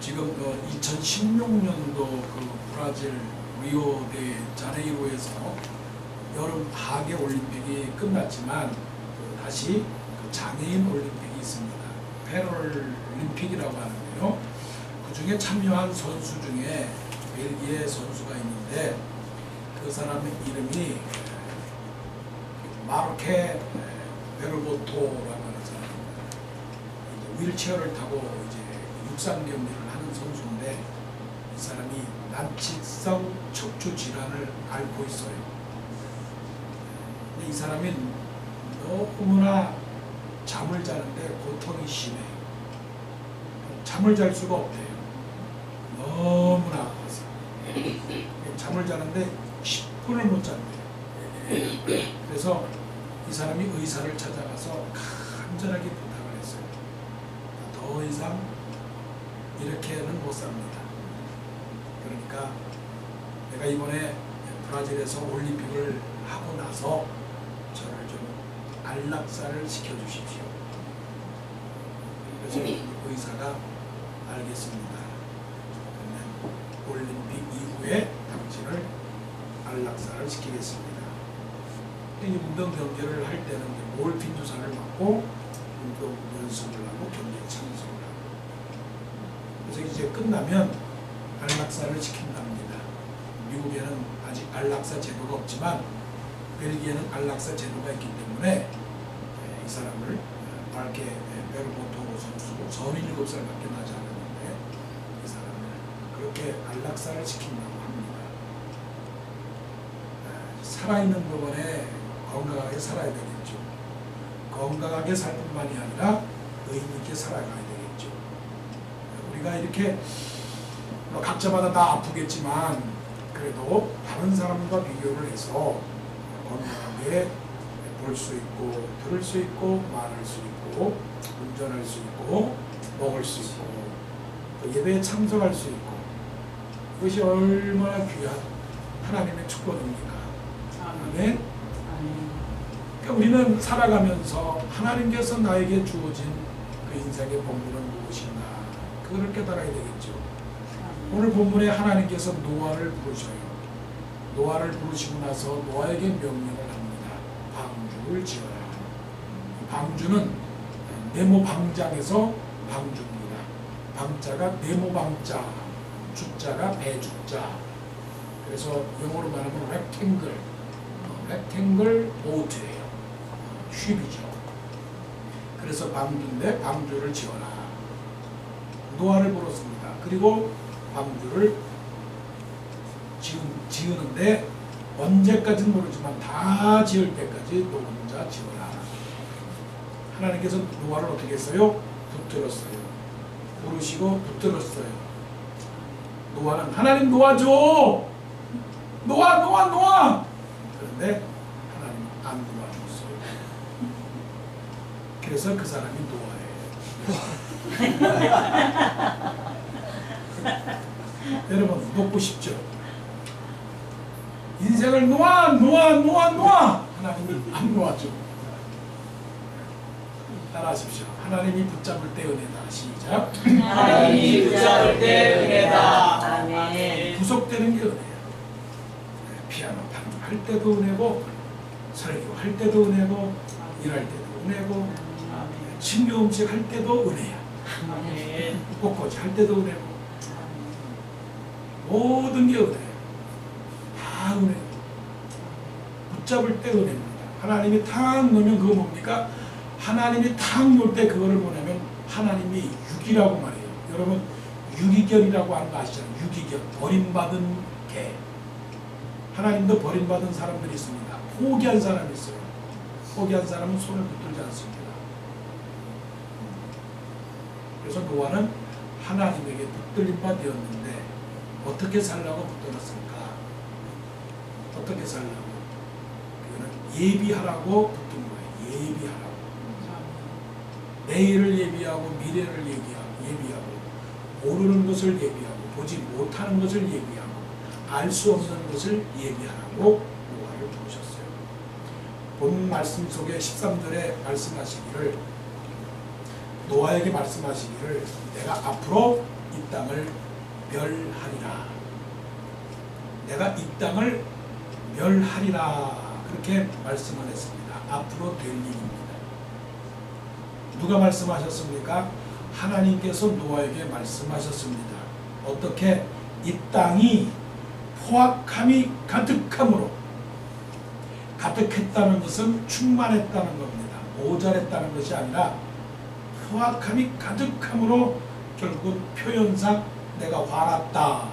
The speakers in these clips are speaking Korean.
지금 2016년도 그 브라질 리오데 자네이로에서 여름 하계 올림픽이 끝났지만 다시 그 장애인 올림픽이 있습니다. 패럴림픽이라고 하는데요. 그 중에 참여한 선수 중에 벨기에 선수가 있는데 그 사람의 이름이 마르케 베르보토라고 하는 사람입니다. 휠체어를 타고 이제 육상 경기를 하는 선수인데 이 사람이 난치성 척추 질환을 앓고 있어요. 근데 이 사람이 너무나 잠을 자는데 고통이 심해요. 잠을 잘 수가 없대요. 너무나 아파서. 잠을 자는데 10분을 못 잔대요. 그래서 이 사람이 의사를 찾아가서 간절하게 부탁을 했어요. 더 이상 이렇게는 못 삽니다. 그러니까 내가 이번에 브라질에서 올림픽을 하고 나서 저를 좀 안락사를 시켜주십시오. 그래서 의사가 알겠습니다. 그러면 올림픽 이후에 당신을 안락사를 시키겠습니다. 운동 경기를 할 때는 몰핀 주사를 맞고 운동 연습을 하고 경기에 참석을 하고 그래서 이제 끝나면 안락사를 시킨답니다. 미국에는 아직 안락사 제도가 없지만 벨기에는 안락사 제도가 있기 때문에 이 사람을 마르케 베르보토 선수 37살밖에 나지 않았는데 이 사람을 그렇게 안락사를 시킨다고 합니다. 살아있는 동안에 건강하게 살아야 되겠죠. 건강하게 살 뿐만이 아니라 의미 있게 살아가야 되겠죠. 우리가 이렇게 각자마다 다 아프겠지만 그래도 다른 사람과 비교를 해서 건강하게 볼 수 있고 들을 수 있고 말할 수 있고 운전할 수 있고 먹을 수 있고 또 예배에 참석할 수 있고 그것이 얼마나 귀한 하나님의 축복입니까? 아멘. 그러니까 우리는 살아가면서 하나님께서 나에게 주어진 그 인생의 본분은 무엇인가 그걸 깨달아야 되겠죠. 오늘 본문에 하나님께서 노아를 부르셔요. 노아를 부르시고 나서 노아에게 명령을 합니다. 방주를 지어라. 방주는 네모 방장에서 방주입니다. 방자가 네모 방자, 주자가 배주자. 그래서 영어로 말하면 렉탱글 보트예요. 쉽이죠. 그래서 방주인데 방주를 지어라. 노아를 불렀습니다. 그리고 방주를 지으는데 언제까지는 모르지만 다 지을 때까지 너 혼자 지어라. 하나님께서 노아를 어떻게 했어요? 붙들었어요. 부르시고 붙들었어요. 노아는 하나님 도와줘! 노아! 그런데 하나님 안 도와줬어요. 그래서 그 사람이 노아예요. 여러분 놓고 싶죠? 인생을 놓아! 하나님이 안 놓아줘. 따라하십시오. 하나님이 붙잡을 때 은혜다. 시작. 하나님이 붙잡을 때 은혜다. 아멘. 구속되는 게 은혜야. 피아노 할 때도 은혜고 설교할 때도 은혜고 일할 때도 은혜고 신규 음식 할 때도 은혜야. 꽃꽂이 할 때도 은혜고 모든 게 은혜야. 다 은혜. 붙잡을 때 은혜입니다. 하나님이 탁 놓으면 그거 뭡니까? 하나님이 탁 놓을 때 그거를 보내면 하나님이 유기라고 말해요. 여러분 유기견이라고 하는 거 아시잖아요. 유기견, 버림받은 개. 하나님도 버림받은 사람들이 있습니다. 포기한 사람이 있어요. 포기한 사람은 손을 붙들지 않습니다. 그래서 노아는 하나님에게 붙들림 바 되었는데 어떻게 살라고 붙들었을까? 어떻게 살라고? 그거는 예비하라고 붙든 거예요. 예비하라고. 내일을 예비하고 미래를 예비하고 모르는 것을 예비하고 보지 못하는 것을 예비하고 알 수 없는 것을 예비하라고 노아를 부르셨어요. 본 말씀 속에 13절에 말씀하시기를 노아에게 말씀하시기를 내가 앞으로 이 땅을 멸하리라. 내가 이 땅을 멸하리라. 그렇게 말씀을 했습니다. 앞으로 될 일입니다. 누가 말씀하셨습니까? 하나님께서 노아에게 말씀하셨습니다. 어떻게? 이 땅이 포악함이 가득함으로, 가득했다는 것은 충만했다는 겁니다. 모자랬다는 것이 아니라 포악함이 가득함으로 결국 표현상 내가 화났다,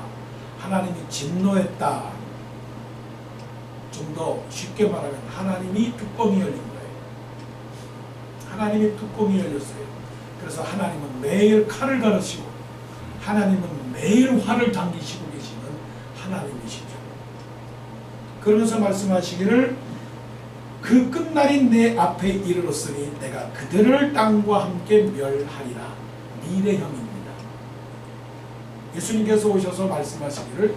하나님이 진노했다. 좀 더 쉽게 말하면 하나님이 뚜껑이 열린 거예요. 하나님이 뚜껑이 열렸어요. 그래서 하나님은 매일 칼을 가르시고 하나님은 매일 화를 당기시고 계시는 하나님이시죠. 그러면서 말씀하시기를 그 끝날이 내 앞에 이르렀으니 내가 그들을 땅과 함께 멸하리라. 미래형입니다. 예수님께서 오셔서 말씀하시기를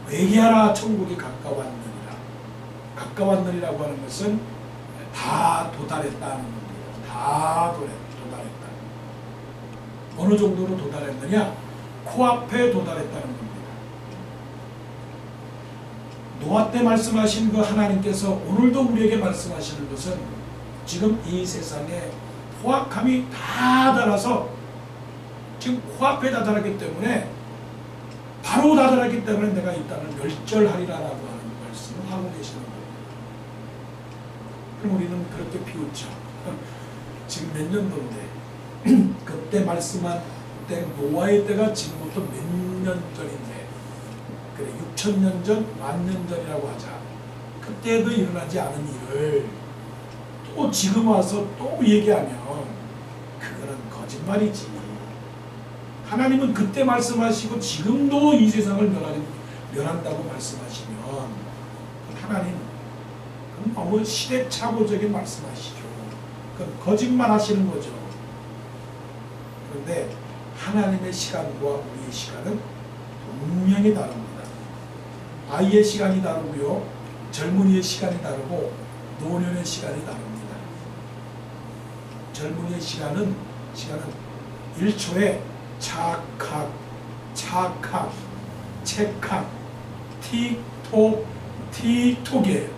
회개하라, 천국이 가까웠느니라. 가까웠느니라고 하는 것은 다 도달했다는 겁니다. 다 도달했다. 어느 정도로 도달했느냐? 코앞에 도달했다는 겁니다. 노아 때 말씀하신 그 하나님께서 오늘도 우리에게 말씀하시는 것은 지금 이 세상에 포악함이 다 달아서 지금 코앞에 다다랐기 때문에, 바로 다다랐기 때문에 내가 이 땅을 멸절하리라라고 하는 말씀을 하고 계시는 겁니다. 그럼 우리는 그렇게 비웃죠. 지금 몇 년도인데 그때 말씀한 때 노아의 때가 지금부터 몇 년 전인데, 그래 6,000년 전, 10,000년 전이라고 하자. 그때도 일어나지 않은 일을 또 지금 와서 또 얘기하면 그거는 거짓말이지. 하나님은 그때 말씀하시고 지금도 이 세상을 멸한다고 말씀하시면 하나님 그건 너무 시대착오적인 말씀하시죠. 그건 거짓말 하시는 거죠. 그런데 하나님의 시간과 우리의 시간은 분명히 다릅니다. 아이의 시간이 다르고요, 젊은이의 시간이 다르고 노년의 시간이 다릅니다. 젊은이의 시간은 1초에 착각, 책학, 틱톡이에요.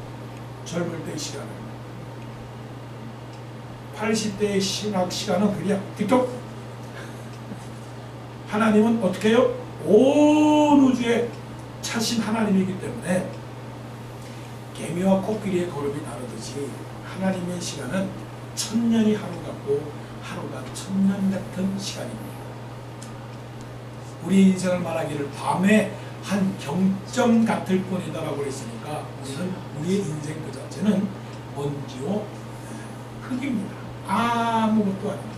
젊을 때의 시간은. 80대의 신학 시간은 그냥 틱톡. 하나님은 어떻게 해요? 온 우주에 차신 하나님이기 때문에 개미와 코끼리의 걸음이 다르듯이 하나님의 시간은 1000년이 하루 같고 하루가 1000년 같은 시간입니다. 우리 인생을 말하기를 밤에 한 경점 같을 뿐이다라고 했으니까 우리는 우리의 인생 그 자체는 먼지요 흙입니다. 아무것도 아닙니다.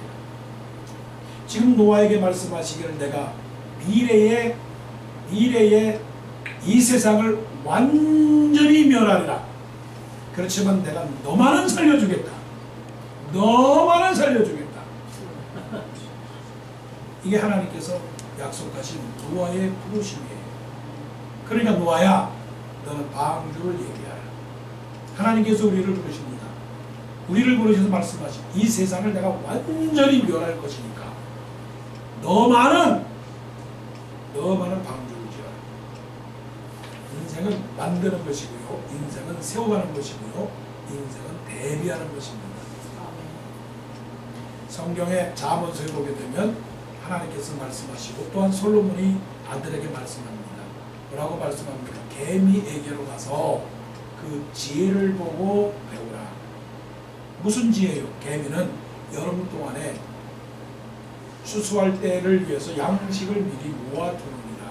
지금 노아에게 말씀하시기를 내가 미래에 이 세상을 완전히 멸하리라. 그렇지만 내가 너만은 살려주겠다. 너만은 살려주겠다. 이게 하나님께서 약속하신 노아의 부르심이에요. 그러니까 노아야, 너는 방주를 얘기하라. 하나님께서 우리를 부르십니다. 우리를 부르셔서 말씀하신 이 세상을 내가 완전히 멸할 것이니까 너만은 방주를 지어라. 인생은 만드는 것이고요, 인생은 세워가는 것이고요, 인생은 대비하는 것입니다. 성경의 잠언서에 보게 되면 하나님께서 말씀하시고 또한 솔로몬이 아들에게 말씀합니다. 뭐라고 말씀합니까? 개미에게로 가서 그 지혜를 보고 배우라. 무슨 지혜요? 개미는 여름 동안에 추수할 때를 위해서 양식을 미리 모아두느니라.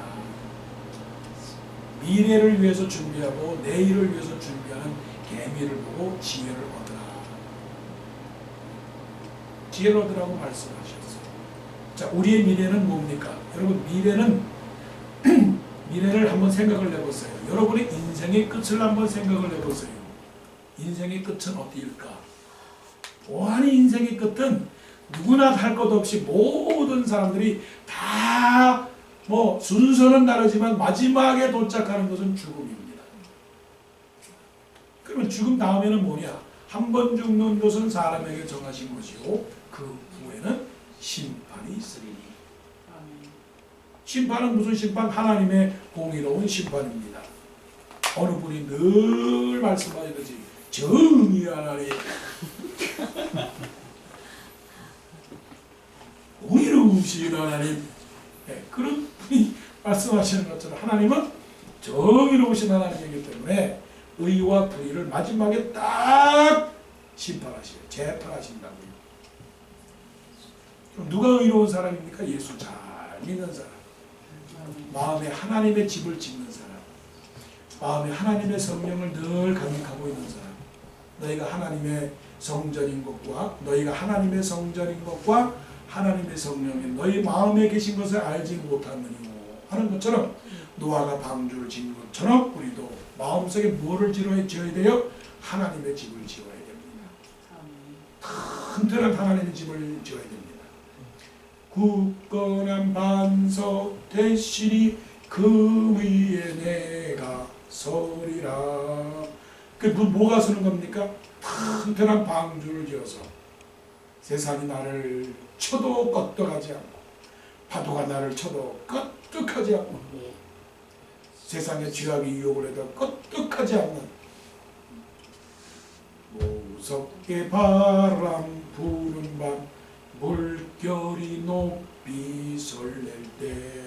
미래를 위해서 준비하고 내일을 위해서 준비하는 개미를 보고 지혜를 얻으라. 지혜를 얻으라고 말씀하셨어요. 자, 우리의 미래는 뭡니까? 여러분, 미래를 한번 생각을 해보세요. 여러분의 인생의 끝을 한번 생각을 해보세요. 인생의 끝은 어디일까? 보안히 인생의 끝은 누구나 할 것 없이 모든 사람들이 다 순서는 다르지만 마지막에 도착하는 것은 죽음입니다. 그러면 죽음 다음에는 뭐냐? 한 번 죽는 것은 사람에게 정하신 것이고 그 후에는 심판이 있으리니. 심판은 무슨 심판? 하나님의 공의로운 심판입니다. 어느 분이 늘 말씀하시듯이 정의 하나님, 공의로우신 하나님, 네, 그런 분이 말씀하시는 것처럼 하나님은 정의로우신 하나님이기 때문에 의와 불의를 마지막에 딱 심판하시고 재판하신다고요. 그럼 누가 의로운 사람입니까? 예수 잘 믿는 사람, 마음에 하나님의 집을 짓는 사람, 마음에 하나님의 성령을 늘 간직하고 있는 사람, 너희가 하나님의 성전인 것과 너희가 하나님의 성전인 것과 하나님의 성령이 너희 마음에 계신 것을 알지 못하느니요 하는 것처럼 노아가 방주를 지은 것처럼 우리도 마음속에 뭐를 지어야 돼요? 하나님의 집을 지어야 됩니다. 튼튼한 하나님의 집을 지어야 됩니다. 굳건한 반석 대신이 그 위에 내가 서리라. 그 뭐가 서는 겁니까? 튼튼한 방주를 지어서 세상이 나를 쳐도 껐떡하지 않고 파도가 나를 쳐도 껐떡하지 않고 세상의 죄악이 유혹을 해도 껐떡하지 않는 무섭게 바람 부는 밤 물결이 높이 설렐 때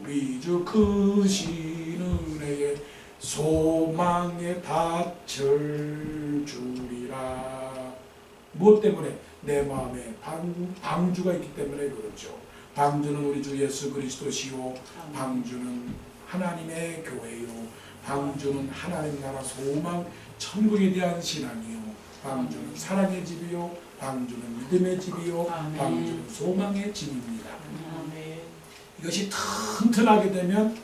우리 주 크신 은혜에 소망에 닫힐 줄이라. 무엇 때문에? 내 마음에 방주가 있기 때문에 그렇죠. 방주는 우리 주 예수 그리스도시요, 방주는 하나님의 교회요, 방주는 하나님 나라 소망 천국에 대한 신앙이요, 방주는 사랑의 집이요, 방주는 믿음의 집이요, 방주는 소망의 집입니다. 이것이 튼튼하게 되면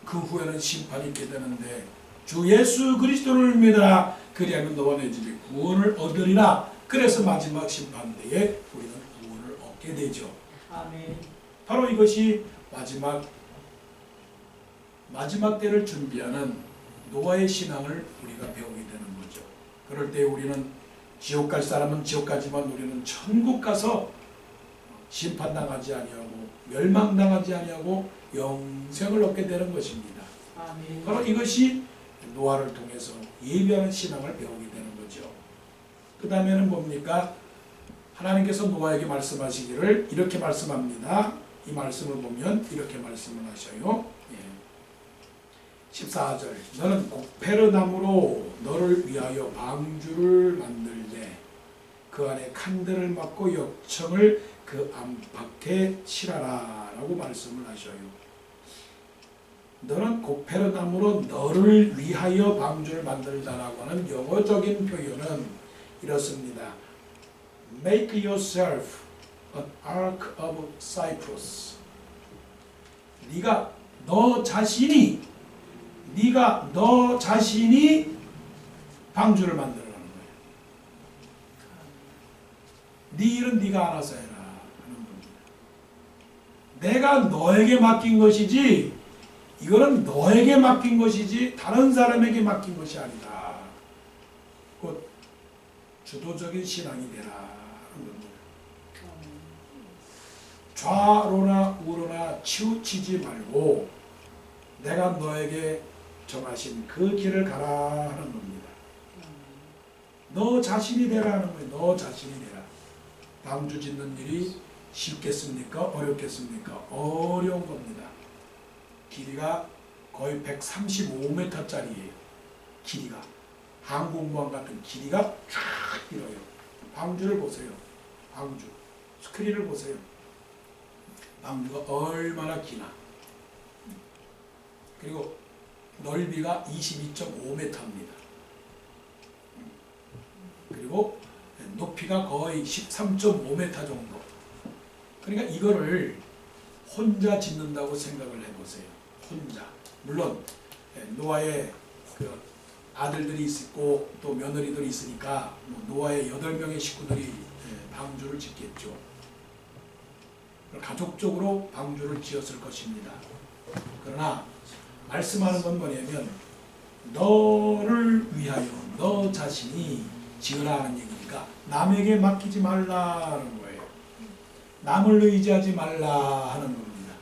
그 후에는 심판이 있게 되는데 주 예수 그리스도를 믿어라 그리하면 너와 내 집이 구원을 얻으리라. 그래서 마지막 심판대에 우리는 구원을 얻게 되죠. 아멘. 바로 이것이 마지막 때를 준비하는 노아의 신앙을 우리가 배우게 되는 거죠. 그럴 때 우리는 지옥 갈 사람은 지옥 가지만 우리는 천국 가서 심판당하지 아니하고 멸망당하지 아니하고 영생을 얻게 되는 것입니다. 아멘. 바로 이것이 노아를 통해서 예비하는 신앙을 배우게 되는 거죠. 그 다음에는 뭡니까? 하나님께서 노아에게 말씀하시기를 이렇게 말씀합니다. 이 말씀을 보면 이렇게 말씀을 하셔요. 14절 너는 고페르나무로 너를 위하여 방주를 만들되 그 안에 칸들을 막고 역청을 그 안팎에 칠하라 라고 말씀을 하셔요. 너는 고페르나무로 너를 위하여 방주를 만들다라고 하는 영어적인 표현은 이렇습니다. Make yourself an ark of Cyprus. 네가 너 자신이 방주를 만들어라는 거예요. 네 일은 네가 알아서 해라 하는 겁니다. 내가 너에게 맡긴 것이지 이거는 너에게 맡긴 것이지 다른 사람에게 맡긴 것이 아니다. 곧 주도적인 신앙이 되라 하는 겁니다. 좌로나 우로나 치우치지 말고 내가 너에게 정하신 그 길을 가라 하는 겁니다. 너 자신이 되라 하는 거예요. 너 자신이 되라. 방주 짓는 일이 쉽겠습니까? 어렵겠습니까? 어려운 겁니다. 길이가 거의 135m짜리예요. 길이가. 항공모함 같은 길이가 쫙 길어요. 방주를 보세요. 방주. 스크린을 보세요. 방주가 얼마나 기나. 그리고 넓이가 22.5m입니다. 그리고 높이가 거의 13.5m 정도. 그러니까 이거를 혼자 짓는다고 생각을 해보세요. 혼자. 물론 노아의 그 아들들이 있고 또 며느리들이 있으니까 노아의 8명의 식구들이 방주를 짓겠죠. 가족적으로 방주를 지었을 것입니다. 그러나 말씀하는 건 뭐냐면 너를 위하여 너 자신이 지으라 하는 얘기니까 남에게 맡기지 말라는 거예요. 남을 의지하지 말라 하는 겁니다.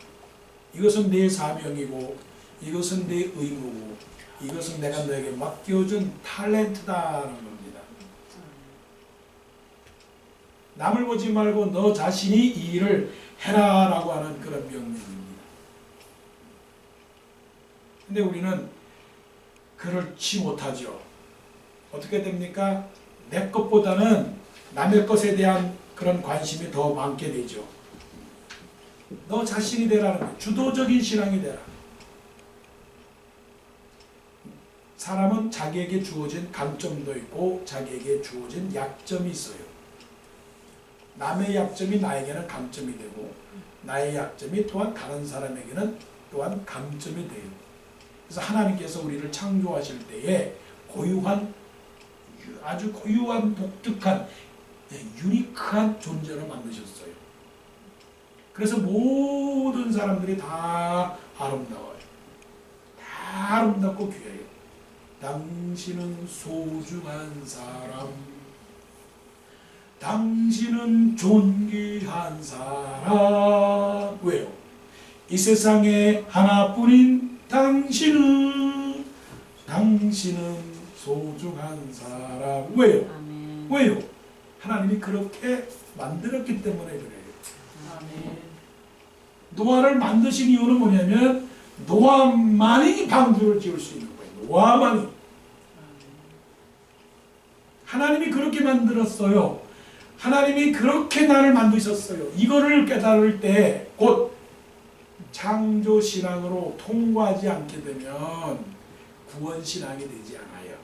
이것은 내 사명이고 이것은 내 의무고 이것은 내가 너에게 맡겨준 탤런트다라는 겁니다. 남을 보지 말고 너 자신이 이 일을 해라라고 하는 그런 명령입니다. 근데 우리는 그렇지 못하죠. 어떻게 됩니까? 내 것보다는 남의 것에 대한 그런 관심이 더 많게 되죠. 너 자신이 되라는 거예요. 주도적인 신앙이 되라. 사람은 자기에게 주어진 강점도 있고 자기에게 주어진 약점이 있어요. 남의 약점이 나에게는 강점이 되고 나의 약점이 또한 다른 사람에게는 또한 강점이 돼요. 그래서 하나님께서 우리를 창조하실 때에 아주 고유한 독특한 유니크한 존재로 만드셨어요. 그래서 모든 사람들이 다 아름다워요. 다 아름답고 귀해요. 당신은 소중한 사람, 당신은 존귀한 사람. 왜요? 이 세상에 하나뿐인 당신은 소중한 사람. 왜요? 아멘. 왜요? 하나님이 그렇게 만들었기 때문에 그래요. 아멘. 노아를 만드신 이유는 뭐냐면 노아만이 방주를 지을 수 있는 거예요. 노아만이. 하나님이 그렇게 만들었어요. 하나님이 그렇게 나를 만드셨어요. 이거를 깨달을 때 곧 창조신앙으로 통과하지 않게 되면 구원신앙이 되지 않아요.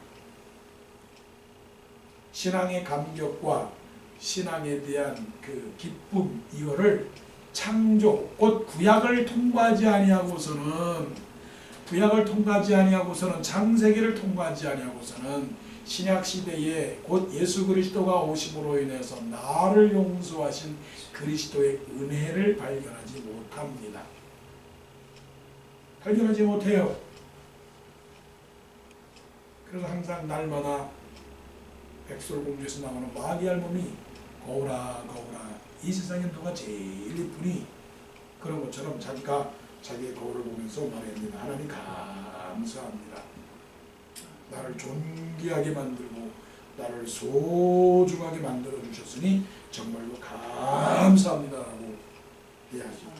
신앙의 감격과 신앙에 대한 그 기쁨, 이거를 창조, 곧 구약을 통과하지 아니하고서는 창세기를 통과하지 아니하고서는 신약 시대에 곧 예수 그리스도가 오심으로 인해서 나를 용서하신 그리스도의 은혜를 발견하지 못합니다. 발견하지 못해요. 그래서 항상 날마다 백설공주에서 나오는 마귀의 몸이 거울아 거울아 이 세상에 누가 제일 이쁘니? 그런 것처럼 자기가 자기의 거울을 보면서 말합니다. 하나님 감사합니다. 나를 존귀하게 만들고 나를 소중하게 만들어 주셨으니 정말로 감사합니다라고 해야죠.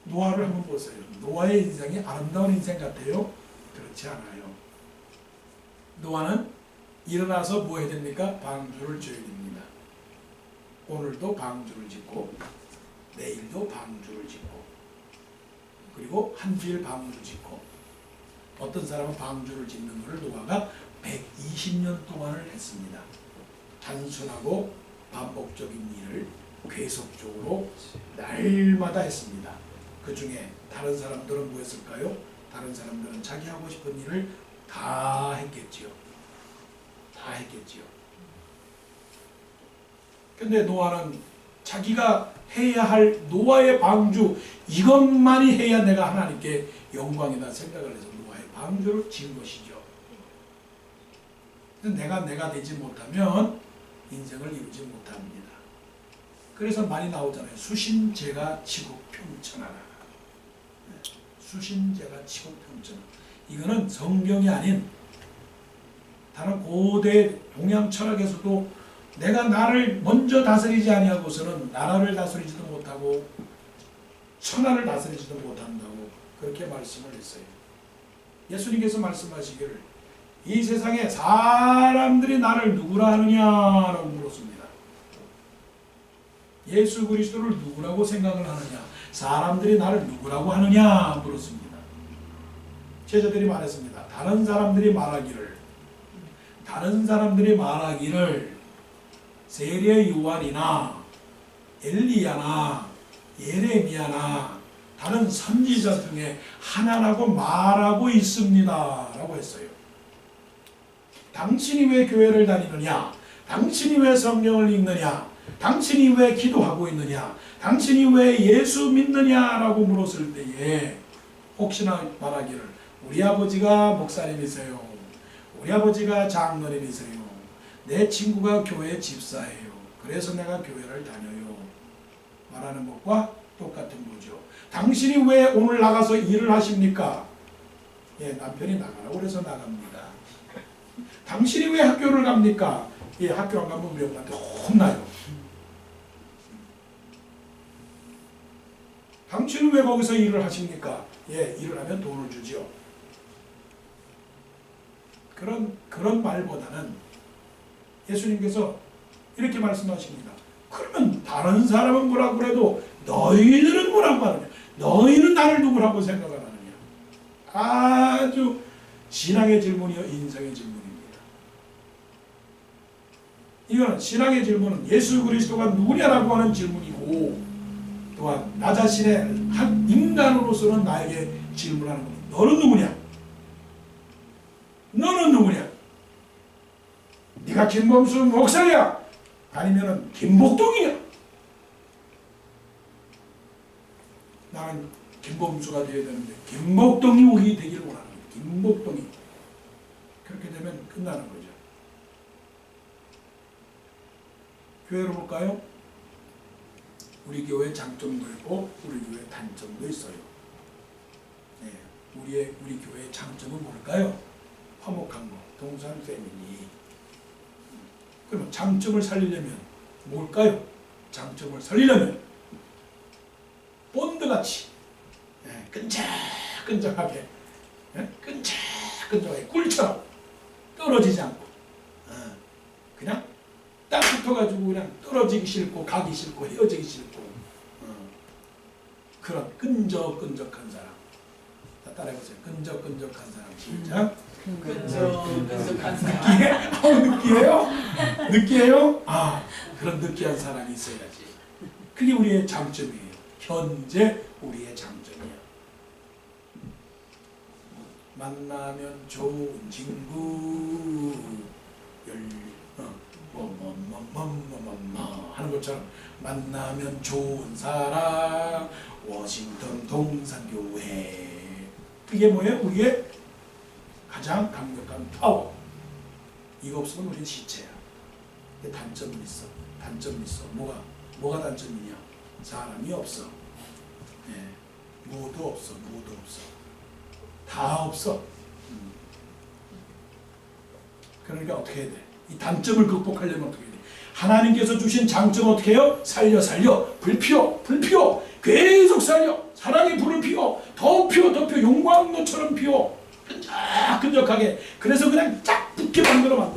노아를 한번 보세요. 노아의 인생이 아름다운 인생 같아요? 그렇지 않아요. 노아는 일어나서 뭐 해야 됩니까? 방주를 지어야 됩니다. 오늘도 방주를 짓고 내일도 방주를 짓고 그리고 한 주일 방주를 짓고 어떤 사람은 방주를 짓는 것을 노아가 120년 동안을 했습니다. 단순하고 반복적인 일을 계속적으로 날마다 했습니다. 그 중에 다른 사람들은 뭐 했을까요? 다른 사람들은 자기 하고 싶은 일을 다 했겠지요. 근데 노아는 자기가 해야 할 노아의 방주 이것만이 해야 내가 하나님께 영광이다 생각을 해서 노아의 방주를 지은 것이죠. 근데 내가 되지 못하면 인생을 이루지 못합니다. 그래서 많이 나오잖아요. 수신제가 치고 평천하라. 수신제가 치고 평천하라. 이거는 성경이 아닌 다른 고대 동양 철학에서도 내가 나를 먼저 다스리지 아니하고서는 나라를 다스리지도 못하고 천하를 다스리지도 못한다고 그렇게 말씀을 했어요. 예수님께서 말씀하시기를 이 세상에 사람들이 나를 누구라 하느냐라고 물었습니다. 예수 그리스도를 누구라고 생각을 하느냐, 사람들이 나를 누구라고 하느냐 물었습니다. 제자들이 말했습니다. 다른 사람들이 말하기를 세례 요한이나 엘리야나 예레미야나 다른 선지자 중에 하나라고 말하고 있습니다 라고 했어요. 당신이 왜 교회를 다니느냐? 당신이 왜 성경을 읽느냐? 당신이 왜 기도하고 있느냐? 당신이 왜 예수 믿느냐라고 물었을 때에 혹시나 말하기를 우리 아버지가 목사님이세요. 우리 아버지가 장로님이세요. 내 친구가 교회 집사예요. 그래서 내가 교회를 다녀요. 말하는 것과 똑같은 거죠. 당신이 왜 오늘 나가서 일을 하십니까? 예, 남편이 나가라고 그래서 나갑니다. 당신이 왜 학교를 갑니까? 예, 학교 안 가면 우리 엄마한테 혼나요. 당신은 왜 거기서 일을 하십니까? 예, 일을 하면 돈을 주죠. 그런 말보다는 예수님께서 이렇게 말씀하십니다. 그러면 다른 사람은 뭐라고 그래도 너희들은 뭐라고 하느냐? 너희는 나를 누구라고 생각을 하느냐? 아주 신앙의 질문이요, 인생의 질문입니다. 이거는 신앙의 질문은 예수 그리스도가 누구냐라고 하는 질문이고, 또한 나 자신의 한 인간으로서는 나에게 질문하는 겁니다. 너는 누구냐? 너는 누구냐? 네가 김범수 목사냐? 아니면은 김복동이냐? 나는 김범수가 되어야 되는데 김복동이 오기 되기를 원하는 거예요. 김복동이. 그렇게 되면 끝나는 거죠. 교회로 볼까요? 우리 교회 장점도 있고 우리 교회 단점도 있어요. 네, 우리 교회의 장점은 뭘까요? 화목한 거, 동산 패밀리. 그러면 장점을 살리려면 뭘까요? 장점을 살리려면 본드같이 끈적끈적하게 끈적끈적하게 꿀처럼 떨어지지 않고 그냥 딱 붙어가지고 그냥 떨어지기 싫고 가기 싫고 헤어지기 싫고 그런 끈적끈적한 사람. 자, 따라해보세요. 끈적끈적한 사람. 시작. 끈적끈적한 사람. 느끼해요? 느끼해요? 아, 그런 느끼한 사람이 있어야지. 그게 우리의 장점이에요. 현재 우리의 장점이에요. 만나면 좋은 친구 하는 것처럼 만나면 좋은 사람 워싱턴 동산교회. 그게 뭐예요? 우리의 가장 강력한 파워. 이거 없으면 우리는 시체야. 근데 단점이 있어. 단점이 있어. 뭐가 단점이냐? 사람이 없어. 예. 무도 없어. 무도 없어. 다 없어. 그러니까 어떻게 해야 돼? 이 단점을 극복하려면 어떻게 해야 돼? 하나님께서 주신 장점 어떻게 해요? 살려. 불 피워. 계속 살려. 사랑의 불을 피워. 더 피워. 용광로처럼 피워. 끈적끈적하게. 그래서 그냥 쫙 붙게 만들어.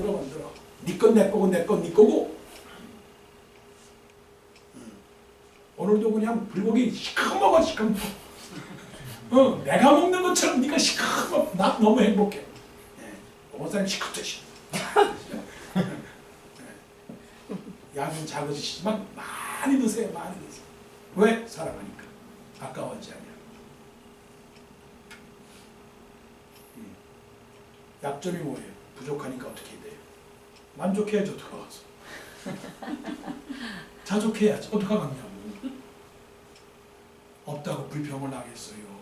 네 건 내 거고 내 건 네 거고. 오늘도 그냥 불고기 시커먹어. 내가 먹는 것처럼 네가 시커먹어. 나 너무 행복해. 어머사님 시커멓지. 양은 작아지시지만 많이 드세요. 왜? 사랑하니까. 아까워하지 않아요. 약점이 뭐예요? 부족하니까 어떻게 해야 돼요? 만족해야지 어떡하겠어. 자족해야지 어떡하겠냐고. 없다고 불평을 하겠어요.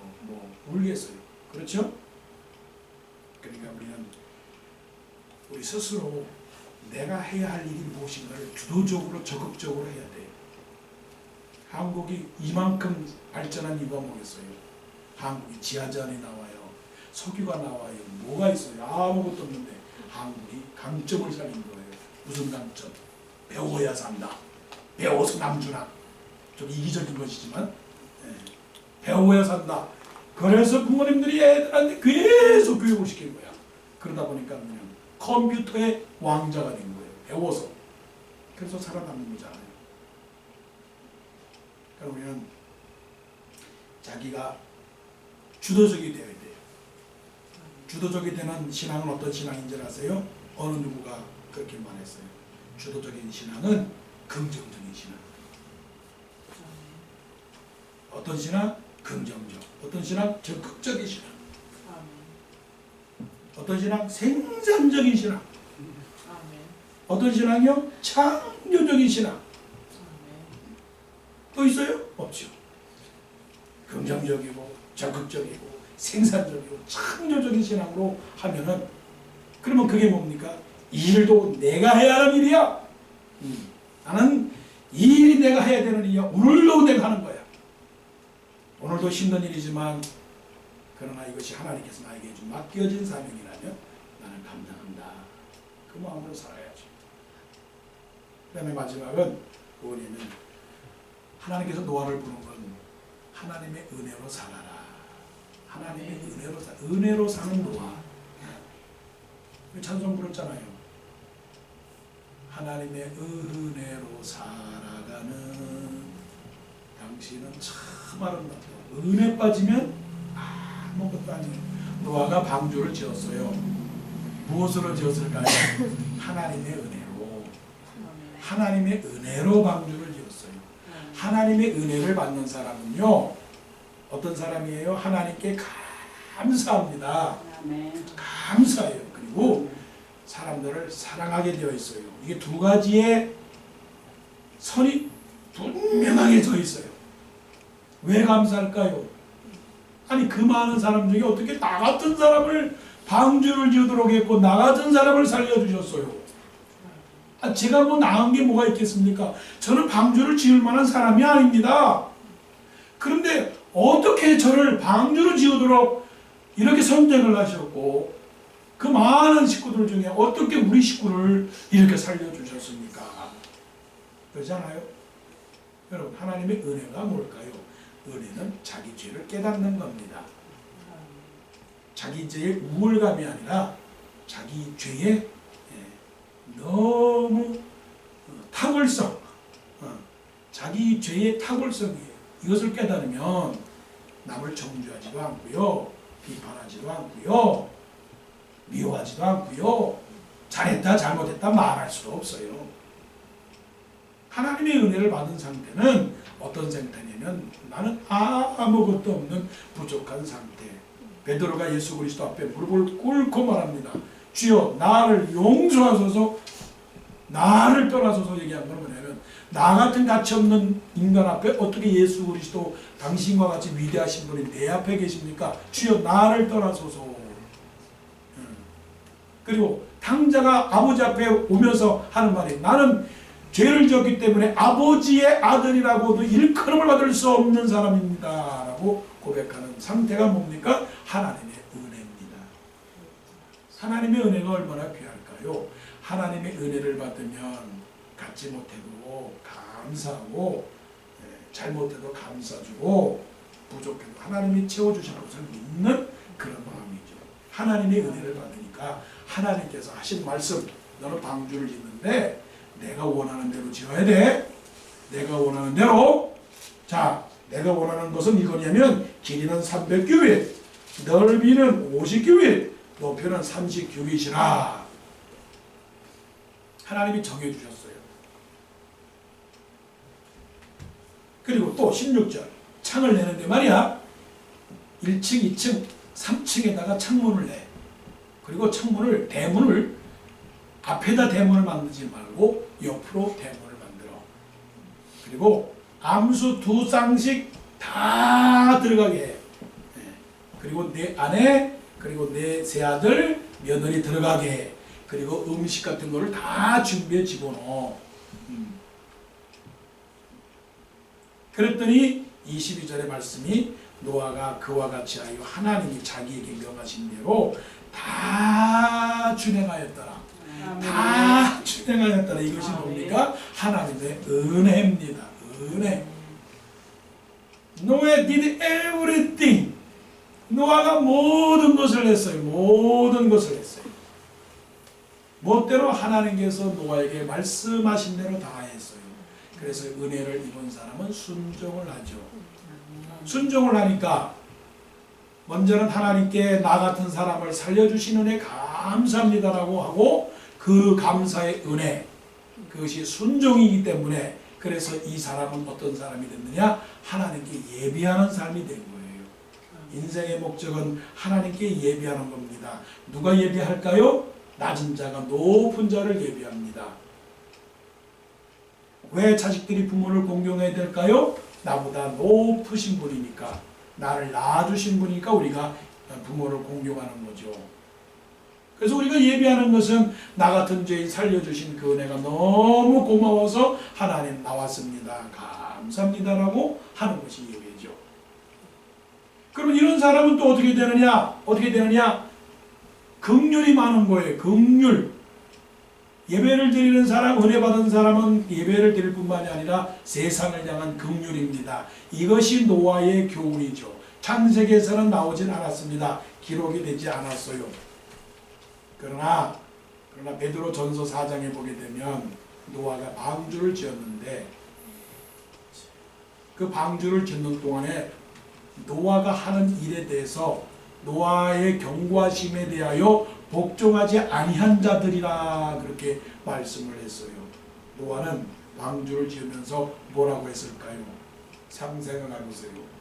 울겠어요. 그렇죠? 그러니까 우리 스스로 내가 해야 할 일이 무엇인가를 주도적으로 적극적으로 해야 돼요. 한국이 이만큼 발전한 이유가 뭐겠어요? 한국이 지하전이 나와요. 석유가 나와요. 뭐가 있어요? 아무것도 없는데 한국이 강점을 살린 거예요. 무슨 강점? 배워야 산다. 배워서 남주나. 좀 이기적인 것이지만 배워야 산다. 그래서 부모님들이 애들한테 계속 교육을 시킨 거야. 그러다 보니까 그냥 컴퓨터의 왕자가 된 거예요. 배워서. 그래서 살아남는 거잖아요. 그러니까 우리는 자기가 주도적이 되어야 돼요. 주도적이 되는 신앙은 어떤 신앙인지 아세요? 어느 누구가 그렇게 말했어요. 주도적인 신앙은 긍정적인 신앙. 어떤 신앙? 긍정적. 어떤 신앙? 적극적인 신앙. 어떤 신앙? 생산적인 신앙. 어떤 신앙이요? 창조적인 신앙. 또 있어요? 없죠. 긍정적이고 적극적이고 생산적이고 창조적인 신앙으로 하면은 그러면 그게 뭡니까? 이 일도 내가 해야 하는 일이야. 나는 이 일이 내가 해야 되는 일이야. 오늘도 내가 하는 거야. 오늘도 힘든 일이지만 그러나 이것이 하나님께서 나에게 좀 맡겨진 사명이라면 나는 감당한다. 그 마음으로 살아야죠. 그 다음에 마지막은 뭐냐면 하나님께서 노아를 부른 건 하나님의 은혜로 살아라. 하나님의 은혜로 사는 노아. 찬송 부르잖아요. 하나님의 은혜로 살아가는 당신은 참 아름답다. 은혜 빠지면 아무것도 아니에요. 노아가 방주를 지었어요. 무엇으로 지었을까요? 하나님의 은혜로. 하나님의 은혜로 방주를 지었어요. 하나님의 은혜를 받는 사람은요, 어떤 사람이에요? 하나님께 감사합니다. 감사해요. 그리고 사람들을 사랑하게 되어 있어요. 이게 두 가지의 선이 분명하게 서 있어요. 왜 감사할까요? 아니 그 많은 사람 중에 어떻게 나 같은 사람을 방주를 지으도록 했고 나 같은 사람을 살려주셨어요. 제가 뭐 나은 게 뭐가 있겠습니까? 저는 방주를 지을 만한 사람이 아닙니다. 그런데 어떻게 저를 방주를 지으도록 이렇게 선택을 하셨고 그 많은 식구들 중에 어떻게 우리 식구를 이렇게 살려주셨습니까? 그렇잖아요. 여러분 하나님의 은혜가 뭘까요? 은혜는 자기 죄를 깨닫는 겁니다. 자기 죄의 우월감이 아니라 자기 죄의 너무 탁월성, 자기 죄의 탁월성이에요. 이것을 깨달으면 남을 정죄하지도 않고요, 비판하지도 않고요, 미워하지도 않고요, 잘했다 잘못했다 말할 수도 없어요. 하나님의 은혜를 받은 상태는 어떤 상태냐면 나는 아무것도 없는 부족한 상태. 베드로가 예수 그리스도 앞에 무릎을 꿇고 말합니다. 주여 나를 용서하소서. 나를 떠나소서 얘기한 건 뭐냐면 나 같은 가치 없는 인간 앞에 어떻게 예수 그리스도 당신과 같이 위대하신 분이 내 앞에 계십니까? 주여 나를 떠나소서. 그리고 탕자가 아버지 앞에 오면서 하는 말이 나는 죄를 지었기 때문에 아버지의 아들이라고도 일컬음을 받을 수 없는 사람입니다 라고 고백하는 상태가 뭡니까? 하나님의 은혜입니다. 하나님의 은혜가 얼마나 귀할까요? 하나님의 은혜를 받으면 갖지 못해도 감사하고 잘못해도 감사주고 부족해도 하나님이 채워주실 것을 믿는 그런 마음이죠. 하나님의 은혜를 받으니까 하나님께서 하신 말씀, 너는 방주를 짓는데 내가 원하는 대로 지어야 돼. 내가 원하는 대로. 자, 내가 원하는 것은 이거냐면 길이는 300규빗, 넓이는 50규빗, 높이는 30규빗이라 하나님이 정해주셨어요. 그리고 또 16절 창을 내는데 말이야 1층, 2층, 3층에다가 창문을 내. 그리고 창문을, 대문을 앞에다 대문을 만들지 말고 옆으로 대문을 만들어. 그리고 암수 2쌍씩 다 들어가게 해. 그리고 내 아내, 그리고 내 세 아들, 며느리 들어가게 해. 그리고 음식 같은 거를 다 준비해 집어넣어. 그랬더니 22절의 말씀이 노아가 그와 같이 하여 하나님이 자기에게 명하신 대로 다 준행하였더라. 다 준행하였더라. 이것이 뭡니까? 하나님의 은혜입니다. 은혜. Noah did everything. 노아가 모든 것을 했어요. 모든 것을 했어요. 멋대로 하나님께서 노아에게 말씀하신 대로 다 했어요. 그래서 은혜를 입은 사람은 순종을 하죠. 순종을 하니까 먼저는 하나님께 나 같은 사람을 살려주신 은혜 감사합니다라고 하고 그 감사의 은혜, 그것이 순종이기 때문에 그래서 이 사람은 어떤 사람이 됐느냐? 하나님께 예비하는 삶이 된 거예요. 인생의 목적은 하나님께 예비하는 겁니다. 누가 예비할까요? 낮은 자가 높은 자를 예비합니다. 왜 자식들이 부모를 공경해야 될까요? 나보다 높으신 분이니까, 나를 낳아주신 분이니까 우리가 부모를 공경하는 거죠. 그래서 우리가 예배하는 것은 나 같은 죄인 살려주신 그 은혜가 너무 고마워서 하나님 나왔습니다, 감사합니다라고 하는 것이 예배죠. 그러면 이런 사람은 또 어떻게 되느냐? 어떻게 되느냐? 긍휼이 많은 거예요. 긍휼. 예배를 드리는 사람, 은혜 받은 사람은 예배를 드릴 뿐만이 아니라 세상을 향한 긍휼입니다. 이것이 노아의 교훈이죠. 창세기에서는 나오진 않았습니다. 기록이 되지 않았어요. 그러나 베드로 전서 4장에 보게 되면 노아가 방주를 지었는데 그 방주를 짓는 동안에 노아가 하는 일에 대해서 노아의 경고하심에 대하여 복종하지 아니한 자들이라 그렇게 말씀을 했어요. 노아는 방주를 지으면서 뭐라고 했을까요? 상생을 해보세요.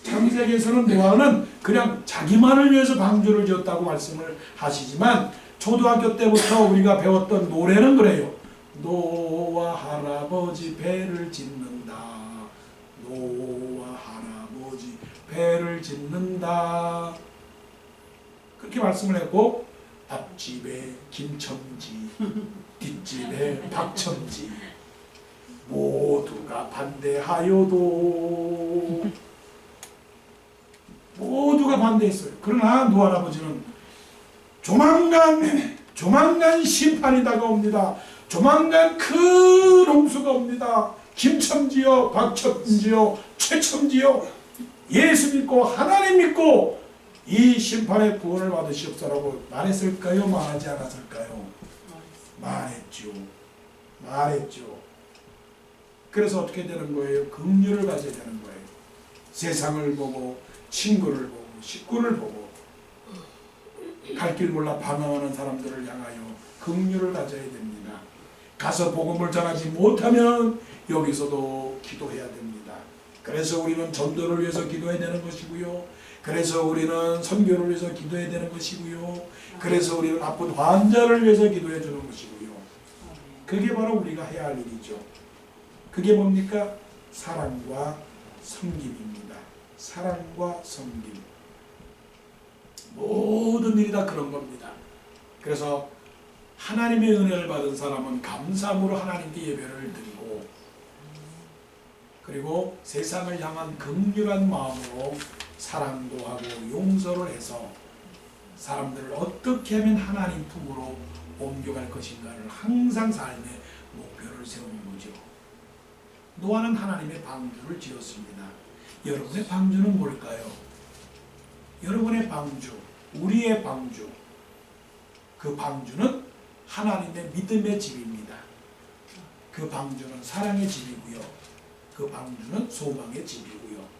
창세기에서는 노아는 그냥 자기만을 위해서 방주를 지었다고 말씀을 하시지만 초등학교 때부터 우리가 배웠던 노래는 그래요. 노아 할아버지 배를 짓는다. 노아 할아버지 배를 짓는다. 그렇게 말씀을 했고 앞집에 김첨지, 뒷집에 박첨지 모두가 반대하여도 모두가 반대했어요. 그러나 노아 할아버지는 조만간 심판이 다가옵니다. 조만간 큰 홍수가 옵니다. 김첨지요, 박첨지요, 최첨지요, 예수 믿고 하나님 믿고 이 심판의 구원을 받으시옵소서라고 말했을까요? 말하지 않았을까요? 말했죠. 그래서 어떻게 되는 거예요? 긍휼을 가져야 되는 거예요. 세상을 보고 친구를 보고 식구를 보고 갈 길 몰라 방황하는 사람들을 향하여 긍휼을 가져야 됩니다. 가서 복음을 전하지 못하면 여기서도 기도해야 됩니다. 그래서 우리는 전도를 위해서 기도해야 되는 것이고요. 그래서 우리는 선교를 위해서 기도해야 되는 것이고요. 그래서 우리는 아픈 환자를 위해서 기도해 주는 것이고요. 그게 바로 우리가 해야 할 일이죠. 그게 뭡니까? 사랑과 섬김입니다. 사랑과 섬김. 모든 일이 다 그런 겁니다. 그래서 하나님의 은혜를 받은 사람은 감사함으로 하나님께 예배를 드리고 그리고 세상을 향한 긍휼한 마음으로 사랑도 하고 용서를 해서 사람들을 어떻게 하면 하나님 품으로 옮겨갈 것인가를 항상 삶의 목표를 세우는 거죠. 노아는 하나님의 방주를 지었습니다. 여러분의 방주는 뭘까요? 여러분의 방주, 우리의 방주, 그 방주는 하나님의 믿음의 집입니다. 그 방주는 사랑의 집이고요. 그 방주는 소망의 집이고요.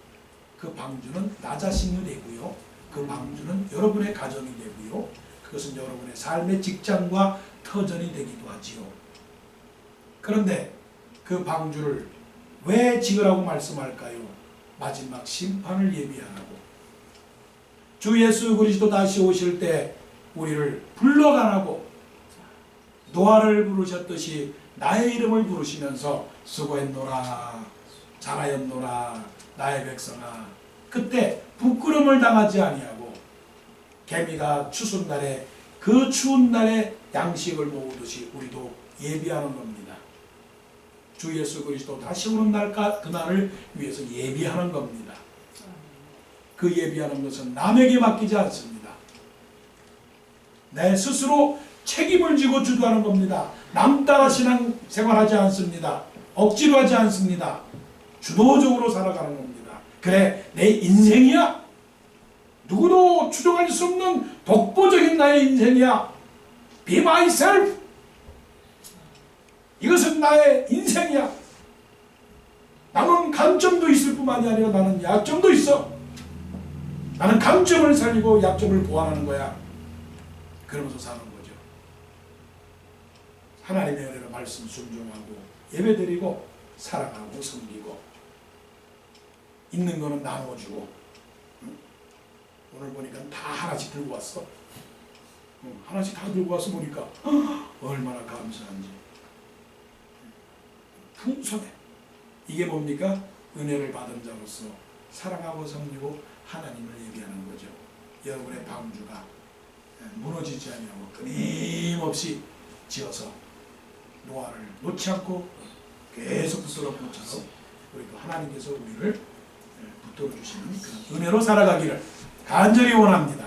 그 방주는 나 자신이 되고요. 그 방주는 여러분의 가정이 되고요. 그것은 여러분의 삶의 직장과 터전이 되기도 하지요. 그런데 그 방주를 왜 지으라고 말씀할까요? 마지막 심판을 예비하라고. 주 예수 그리스도 다시 오실 때 우리를 불러가라고 노아를 부르셨듯이 나의 이름을 부르시면서 수고했노라 잘하였노라 나의 백성아. 그때 부끄러움을 당하지 아니하고 개미가 추순날에 그 추운 날에 양식을 모으듯이 우리도 예비하는 겁니다. 주 예수 그리스도 다시 오는 날까 그날을 위해서 예비하는 겁니다. 그 예비하는 것은 남에게 맡기지 않습니다. 내 스스로 책임을 지고 주도하는 겁니다. 남 따라 신앙 생활하지 않습니다. 억지로 하지 않습니다. 주도적으로 살아가는 겁니다. 그래, 내 인생이야. 누구도 추종할 수 없는 독보적인 나의 인생이야. Be myself. 이것은 나의 인생이야. 나는 강점도 있을 뿐만이 아니라 나는 약점도 있어. 나는 강점을 살리고 약점을 보완하는 거야. 그러면서 사는 거죠. 하나님의 은혜로 말씀 순종하고 예배드리고 사랑하고 섬기고 있는 거는 나눠주고. 오늘 보니까 다 하나씩 들고 왔어. 하나씩 다 들고 와서 보니까 얼마나 감사한지. 풍성해. 이게 뭡니까? 은혜를 받은 자로서 사랑하고 섬기고 하나님을 예비하는 거죠. 여러분의 방주가 무너지지 아니하고 끊임없이 지어서 노아를 놓지 않고 계속 붙들어 놓쳐서 우리도 하나님께서 우리를 붙들어 주시는 그런 은혜로 살아가기를 간절히 원합니다.